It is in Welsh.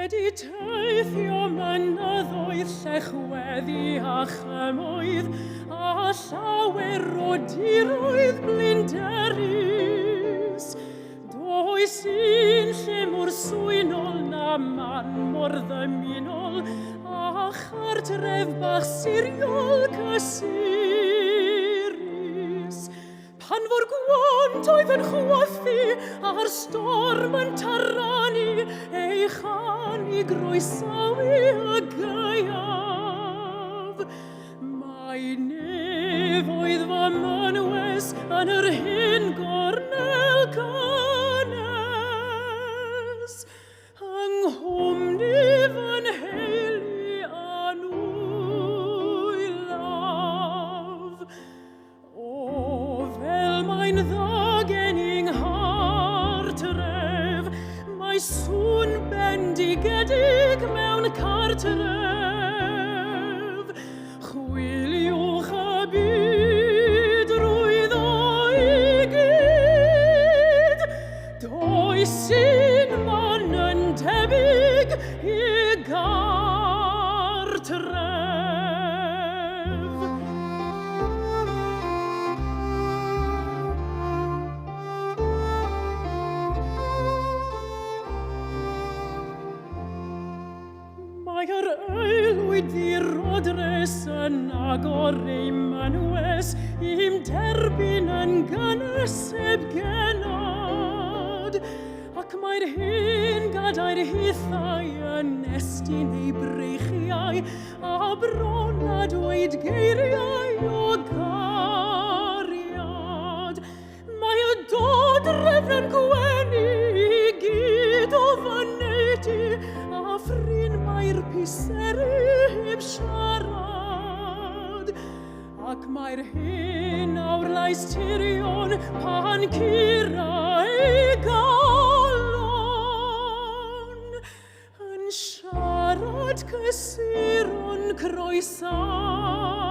Wedi teithio mynyddoedd llechweddi a chymoedd a llawer o diroedd blinderus. Does un lle mor swynol na man mor ddymunol a chartref bach siriol cysurus. Pan fo'r gwont oedd yn chwythu a'r storm yn taranu ei chan i groesawu y gaeaf. Mae nefoedd fy mynwes yn yr hyn gornel canes, yng nghwmni fy nheulu a'n wylaf. O, fel mae'n ddagen i'n nghartref, mae sŵn bendigedig mewn cartref. Chwiliwch y byd drwyddo i gyd, does un man yn debyg i gartref. Mae'r aelwyd ddirodres yn agor ei mynwes i'm derbyn yn gyneseb genod, ac mae'r hen gadair hithau yn estyn ei breichiau a bron a dweud geiriau o gariad. Mae y dodrefn yn gwenu i gyd o fynedi a ffrin mae'r piseru heb siarad, ac mae'r hen awrlais tirion pan cura ei galon yn siarad cysuron croesawu.